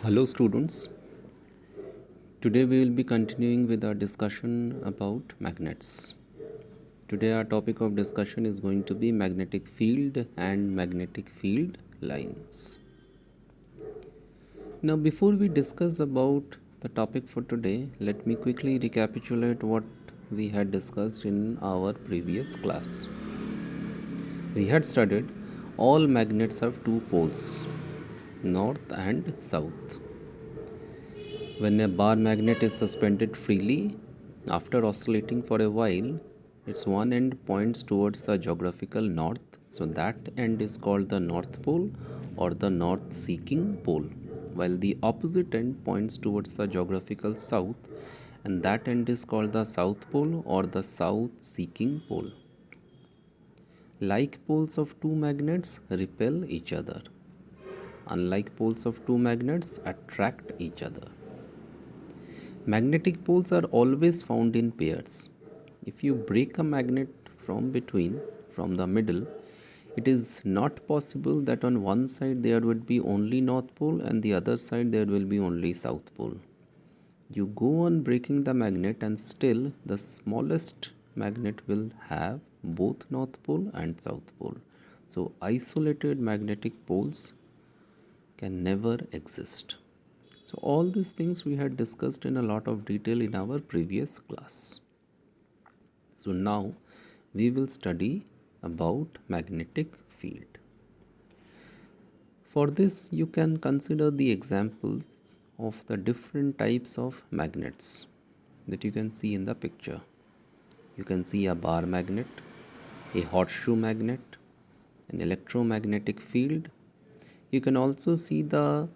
Hello, students. Today we will be continuing with our discussion about magnets. Today, our topic of discussion is going to be magnetic field and magnetic field lines. Now, before we discuss about the topic for today, let me quickly recapitulate what we had discussed in our previous class. We had studied all magnets have two poles, north and south. When a bar magnet is suspended freely, after oscillating for a while, its one end points towards the geographical north, so that end is called the north pole or the north seeking pole, while the opposite end points towards the geographical south, and that end is called the south pole or the south seeking pole. Like poles of two magnets repel each other. Unlike poles of two magnets attract each other. Magnetic poles are always found in pairs. If you break a magnet from the middle, it is not possible that on one side there would be only north pole and the other side there will be only south pole. You go on breaking the magnet and still the smallest magnet will have both north pole and south pole. So isolated magnetic poles can never exist. So all these things we had discussed in a lot of detail in our previous class. So now we will study about magnetic field. For this you can consider the examples of the different types of magnets that you can see in the picture. You can see a bar magnet, a horseshoe magnet, an electromagnetic field. You can also see the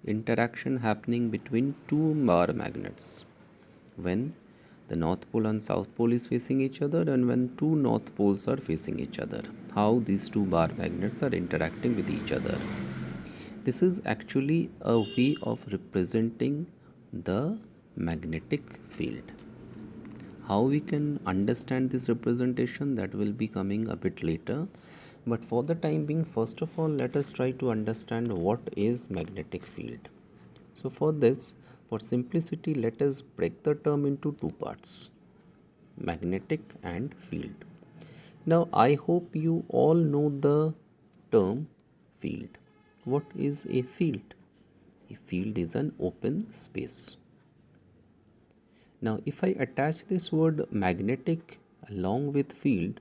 interaction happening between two bar magnets when the north pole and south pole is facing each other and when two north poles are facing each other, how these two bar magnets are interacting with each other. This is actually a way of representing the magnetic field. How we can understand this representation, that will be coming a bit later, but for the time being, first of all, let us try to understand what is magnetic field. So for this, for simplicity, let us break the term into two parts, magnetic and field. Now I hope you all know the term field. What is a field? A field is an open space. Now if I attach this word magnetic along with field,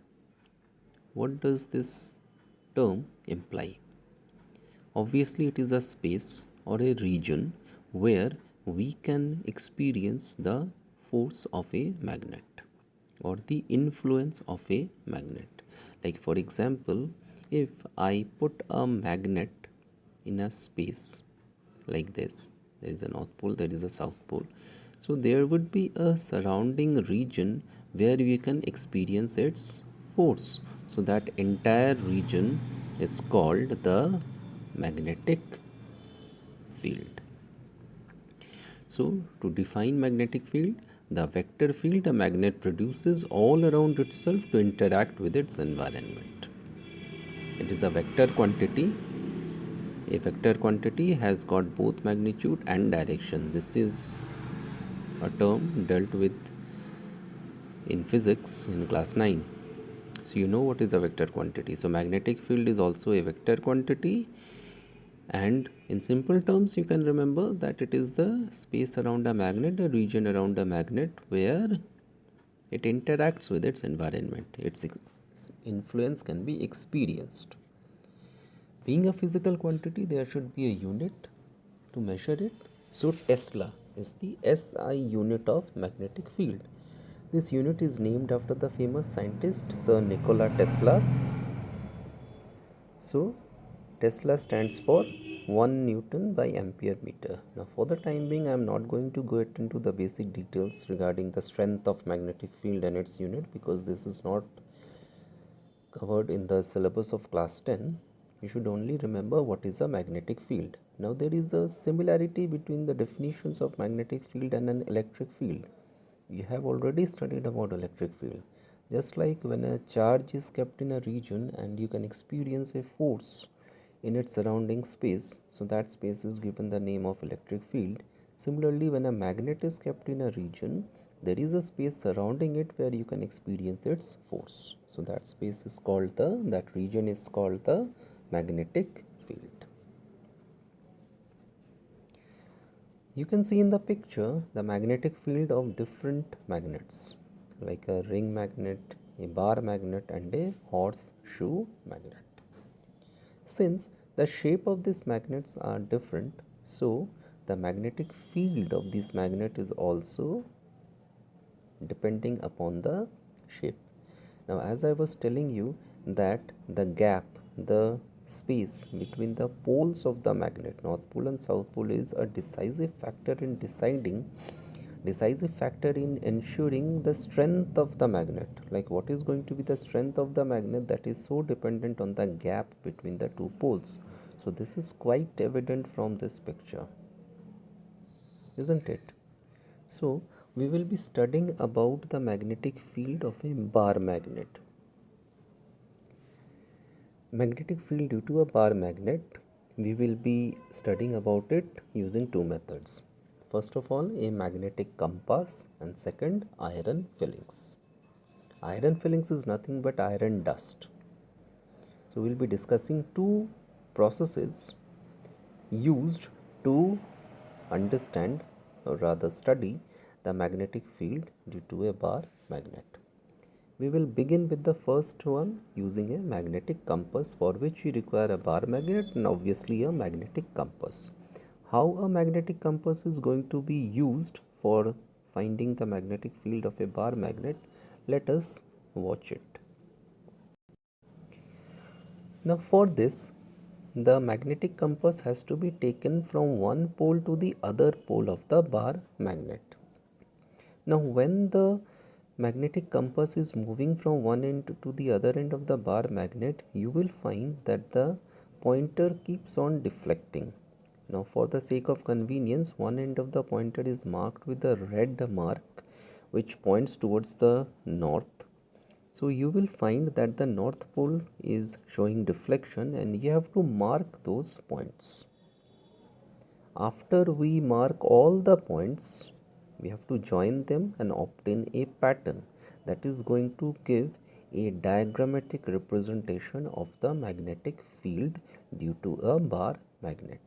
what does this term imply? Obviously it is a space or a region where we can experience the force of a magnet or the influence of a magnet. Like for example, if I put a magnet in a space like this, there is a north pole, there is a south pole, so there would be a surrounding region where we can experience its force. So that entire region is called the magnetic field. So to define magnetic field, the vector field a magnet produces all around itself to interact with its environment. It is a vector quantity. A vector quantity has got both magnitude and direction. This is a term dealt with in physics in class 9. So you know what is a vector quantity. So magnetic field is also a vector quantity, and in simple terms you can remember that it is the space around a magnet, a region around a magnet where it interacts with its environment. Its influence can be experienced. Being a physical quantity, there should be a unit to measure it. So Tesla is the SI unit of magnetic field. This unit is named after the famous scientist Sir Nikola Tesla. So Tesla stands for 1 Newton by ampere meter. Now for the time being I am not going to go into the basic details regarding the strength of magnetic field and its unit, because this is not covered in the syllabus of class 10. You should only remember what is a magnetic field. Now there is a similarity between the definitions of magnetic field and an electric field. You have already studied about electric field. Just like when a charge is kept in a region and you can experience a force in its surrounding space, so that space is given the name of electric field. Similarly, when a magnet is kept in a region, there is a space surrounding it where you can experience its force. So that space is called that region is called the magnetic field. You can see in the picture the magnetic field of different magnets, like a ring magnet, a bar magnet, and a horseshoe magnet. Since the shape of these magnets are different, so the magnetic field of this magnet is also depending upon the shape. Now, as I was telling you that the gap, the space between the poles of the magnet, north pole and south pole, is a decisive factor in ensuring the strength of the magnet. Like, what is going to be the strength of the magnet? That is so dependent on the gap between the two poles. So this is quite evident from this picture, isn't it? So we will be studying about the magnetic field of a bar magnet. Magnetic field due to a bar magnet, we will be studying about it using two methods. First of all, a magnetic compass, and second, iron fillings. Iron fillings is nothing but iron dust. So we will be discussing two processes used to understand, or rather study, the magnetic field due to a bar magnet. We will begin with the first one using a magnetic compass, for which we require a bar magnet and obviously a magnetic compass. How a magnetic compass is going to be used for finding the magnetic field of a bar magnet, let us watch it. Now for this, the magnetic compass has to be taken from one pole to the other pole of the bar magnet. Now when the magnetic compass is moving from one end to the other end of the bar magnet, you will find that the pointer keeps on deflecting. Now for the sake of convenience, one end of the pointer is marked with a red mark which points towards the north. So you will find that the north pole is showing deflection and you have to mark those points. After we mark all the points, we have to join them and obtain a pattern that is going to give a diagrammatic representation of the magnetic field due to a bar magnet.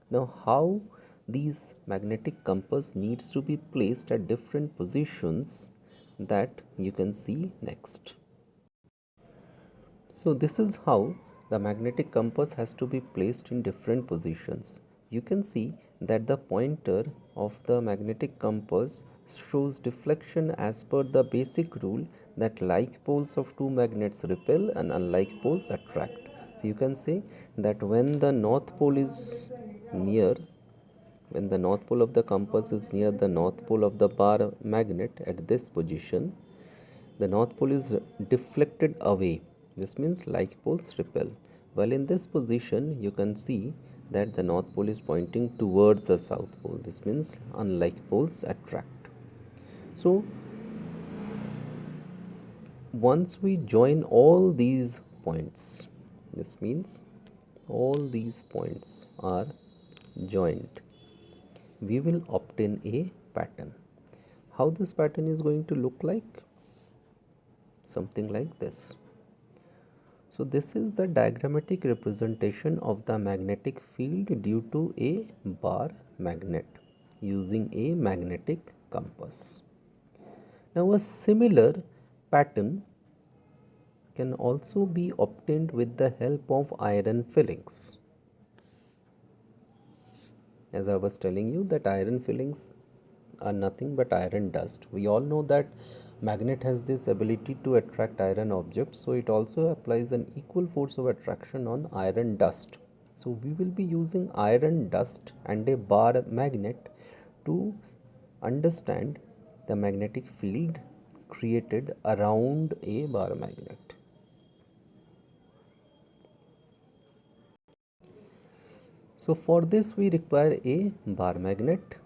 Now, how these magnetic compass needs to be placed at different positions, that you can see next. So this is how the magnetic compass has to be placed in different positions. You can see that the pointer of the magnetic compass shows deflection as per the basic rule that like poles of two magnets repel and unlike poles attract. So you can say that when the north pole is near, when the north pole of the compass is near the north pole of the bar magnet at this position, the north pole is deflected away. This means like poles repel. While in this position, you can see that the north pole is pointing towards the south pole. This means unlike poles attract. So once we join all these points, this means all these points are joined, we will obtain a pattern. How this pattern is going to look like? Something like this. So this is the diagrammatic representation of the magnetic field due to a bar magnet using a magnetic compass. Now a similar pattern can also be obtained with the help of iron fillings. As I was telling you that iron fillings are nothing but iron dust. We all know that magnet has this ability to attract iron objects, so it also applies an equal force of attraction on iron dust. So we will be using iron dust and a bar magnet to understand the magnetic field created around a bar magnet. So for this we require a bar magnet.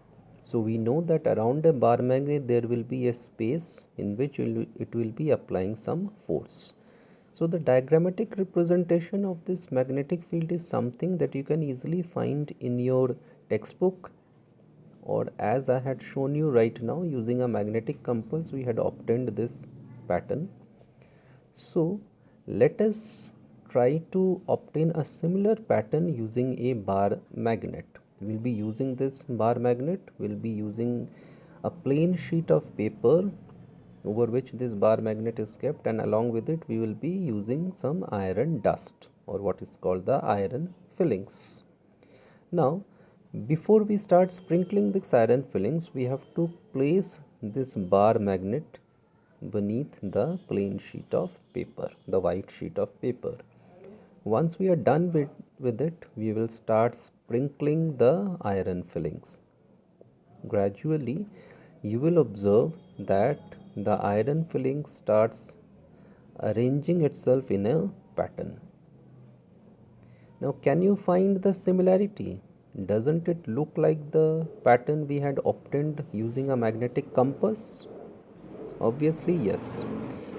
So we know that around a bar magnet there will be a space in which it will be applying some force. So the diagrammatic representation of this magnetic field is something that you can easily find in your textbook, or as I had shown you right now using a magnetic compass we had obtained this pattern. So let us try to obtain a similar pattern using a bar magnet. We'll be using this bar magnet, we'll be using a plain sheet of paper over which this bar magnet is kept, and along with it we will be using some iron dust, or what is called the iron fillings. Now before we start sprinkling this iron fillings, we have to place this bar magnet beneath the plain sheet of paper, the white sheet of paper. Once we are done with it, we will start sprinkling the iron fillings. Gradually, you will observe that the iron filling starts arranging itself in a pattern. Now, can you find the similarity? Doesn't it look like the pattern we had obtained using a magnetic compass? Obviously, yes,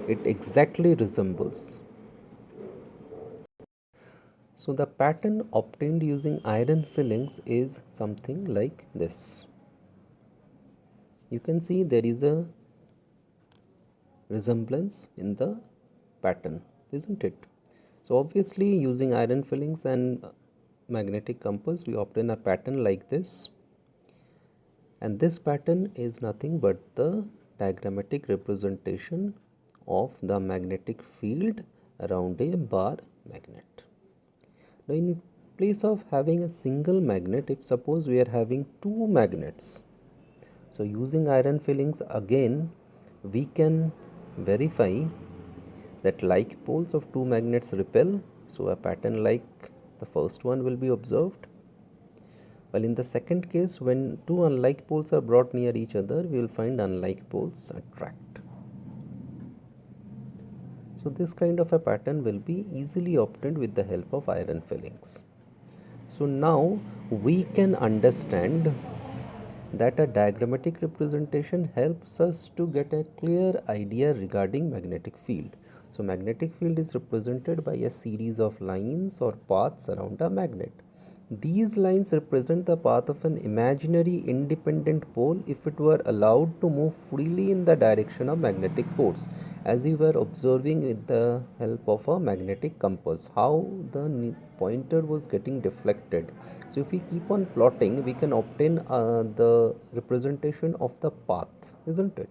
it exactly resembles. So, the pattern obtained using iron fillings is something like this. You can see there is a resemblance in the pattern, isn't it? So, obviously, using iron fillings and magnetic compass, we obtain a pattern like this, and this pattern is nothing but the diagrammatic representation of the magnetic field around a bar magnet. Now in place of having a single magnet, if suppose we are having two magnets, so using iron fillings again we can verify that like poles of two magnets repel, so a pattern like the first one will be observed. While in the second case, when two unlike poles are brought near each other, we will find unlike poles attract. So this kind of a pattern will be easily obtained with the help of iron fillings. So now we can understand that a diagrammatic representation helps us to get a clear idea regarding magnetic field. So magnetic field is represented by a series of lines or paths around a magnet. These lines represent the path of an imaginary independent pole if it were allowed to move freely in the direction of magnetic force, as we were observing with the help of a magnetic compass how the pointer was getting deflected. So if we keep on plotting, we can obtain the representation of the path, isn't it?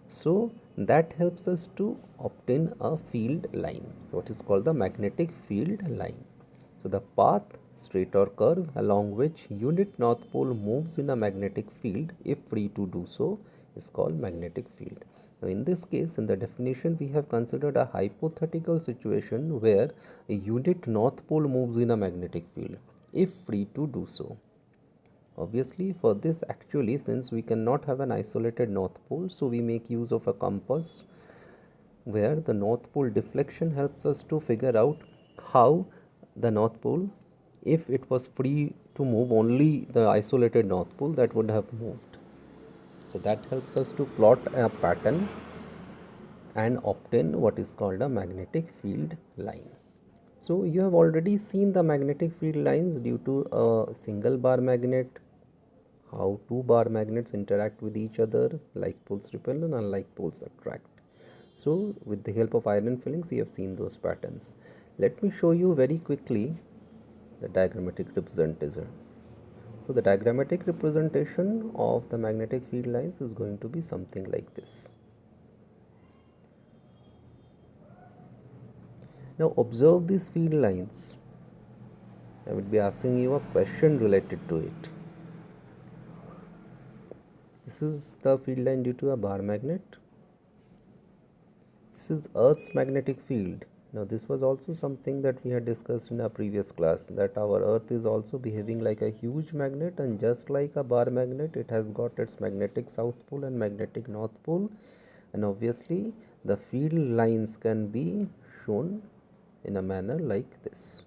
So that helps us to obtain a field line, what is called the magnetic field line. So the path, straight or curve, along which unit north pole moves in a magnetic field if free to do so, is called magnetic field. Now in this case, in the definition, we have considered a hypothetical situation where a unit north pole moves in a magnetic field if free to do so. Obviously, for this actually, since we cannot have an isolated north pole, so we make use of a compass where the north pole deflection helps us to figure out how the north pole, if it was free to move only the isolated north pole, that would have moved. So that helps us to plot a pattern and obtain what is called a magnetic field line. So you have already seen the magnetic field lines due to a single bar magnet, how two bar magnets interact with each other, like poles repel and unlike poles attract. So with the help of iron fillings, you have seen those patterns. Let me show you very quickly the diagrammatic representation. So the diagrammatic representation of the magnetic field lines is going to be something like this. Now observe these field lines. I will be asking you a question related to it. This is the field line due to a bar magnet. This is Earth's magnetic field. Now this was also something that we had discussed in our previous class, that our Earth is also behaving like a huge magnet, and just like a bar magnet, it has got its magnetic south pole and magnetic north pole, and obviously the field lines can be shown in a manner like this.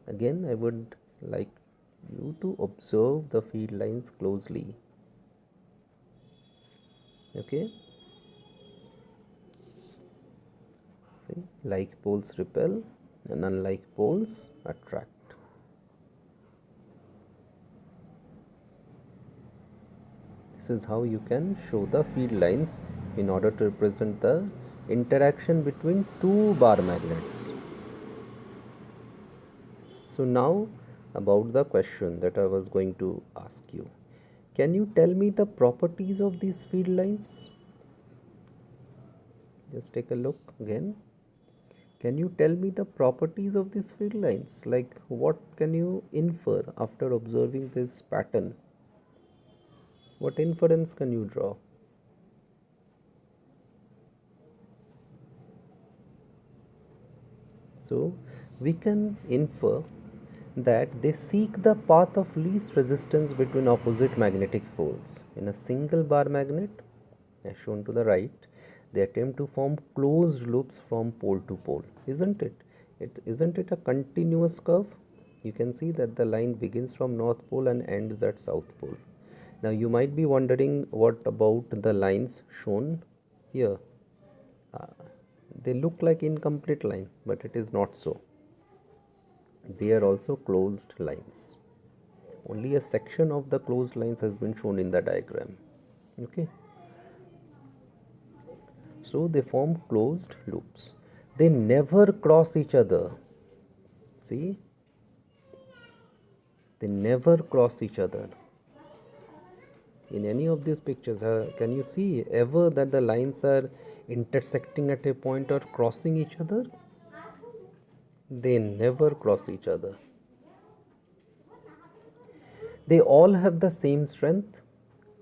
Again, I would like you to observe the field lines closely. Okay. See, like poles repel and unlike poles attract. This is how you can show the field lines in order to represent the interaction between two bar magnets. So now about the question that I was going to ask you. Can you tell me the properties of these field lines? Just take a look again. Can you tell me the properties of these field lines? Like what can you infer after observing this pattern? What inference can you draw? So we can infer that they seek the path of least resistance between opposite magnetic poles. In a single bar magnet, as shown to the right, they attempt to form closed loops from pole to pole, isn't it? Isn't it a continuous curve? You can see that the line begins from North Pole and ends at South Pole. Now you might be wondering, what about the lines shown here? They look like incomplete lines, but it is not so. They are also closed lines. Only a section of the closed lines has been shown in the diagram. Okay. So they form closed loops. They never cross each other. See? They never cross each other. In any of these pictures, can you see ever that the lines are intersecting at a point or crossing each other? They never cross each other. They all have the same strength.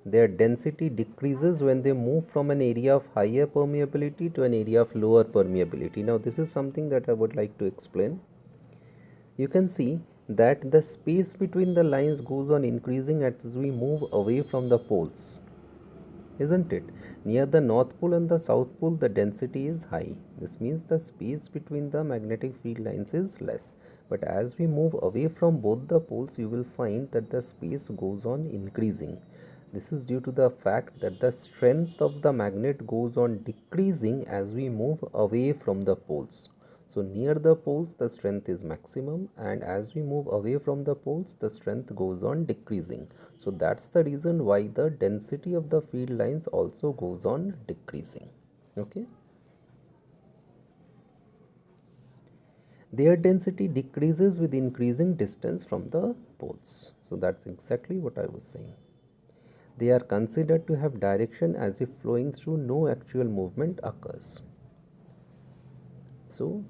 Their density decreases when they move from an area of higher permeability to an area of lower permeability. Now, this is something that I would like to explain. You can see that the space between the lines goes on increasing as we move away from the poles, isn't it? Near the North Pole and the South Pole, the density is high. This means the space between the magnetic field lines is less. But as we move away from both the poles, you will find that the space goes on increasing. This is due to the fact that the strength of the magnet goes on decreasing as we move away from the poles. So near the poles the strength is maximum, and as we move away from the poles the strength goes on decreasing. So that's the reason why the density of the field lines also goes on decreasing. Okay. Their density decreases with increasing distance from the poles. So that's exactly what I was saying. They are considered to have direction as if flowing through no actual movement occurs. So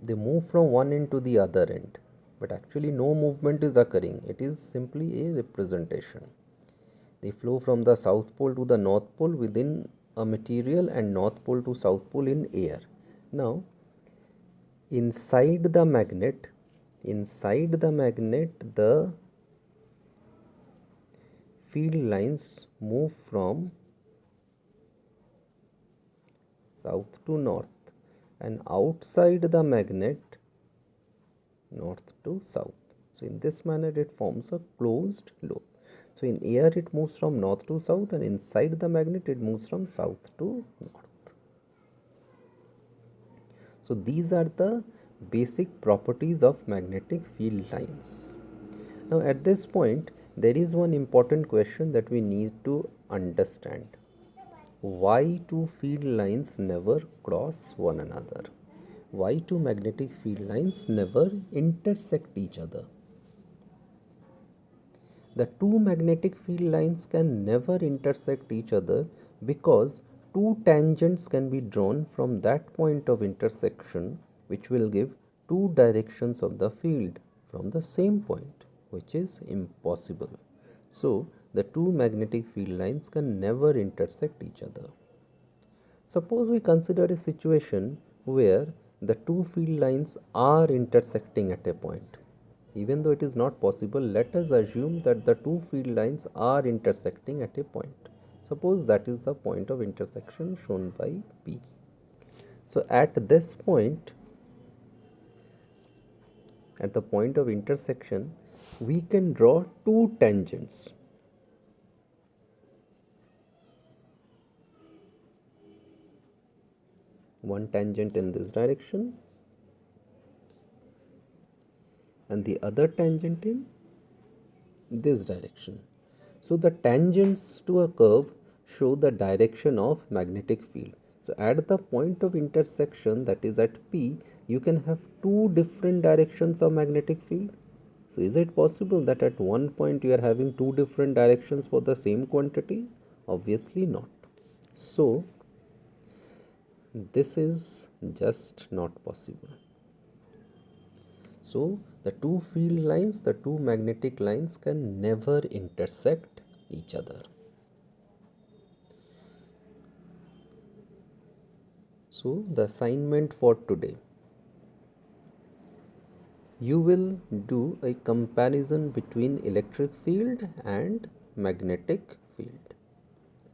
they move from one end to the other end, but actually no movement is occurring. It is simply a representation. They flow from the South Pole to the North Pole within a material and North Pole to South Pole in air. Now, inside the magnet, the field lines move from south to north, and outside the magnet, north to south. So in this manner it forms a closed loop. So in air it moves from north to south, and inside the magnet it moves from south to north. So these are the basic properties of magnetic field lines. Now at this point there is one important question that we need to understand. Why two field lines never cross one another? Why two magnetic field lines never intersect each other? The two magnetic field lines can never intersect each other because two tangents can be drawn from that point of intersection, which will give two directions of the field from the same point, which is impossible. So, the two magnetic field lines can never intersect each other. Suppose we consider a situation where the two field lines are intersecting at a point. Even though it is not possible, let us assume that the two field lines are intersecting at a point. Suppose that is the point of intersection shown by P. So at this point, at the point of intersection, we can draw two tangents. one tangent in this direction and the other tangent in this direction. So the tangents to a curve show the direction of magnetic field. So at the point of intersection, that is at P, you can have two different directions of magnetic field. So is it possible that at one point you are having two different directions for the same quantity? Obviously not. So this is just not possible. So the two field lines, the two magnetic lines can never intersect each other. So the assignment for today, you will do a comparison between electric field and magnetic field.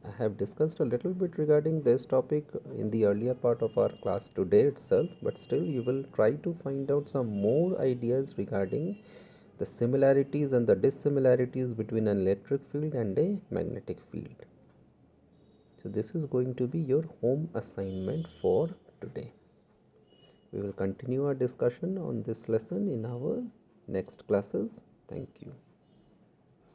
I have discussed a little bit regarding this topic in the earlier part of our class today itself, but still you will try to find out some more ideas regarding the similarities and the dissimilarities between an electric field and a magnetic field. So this is going to be your home assignment for today. We will continue our discussion on this lesson in our next classes. Thank you.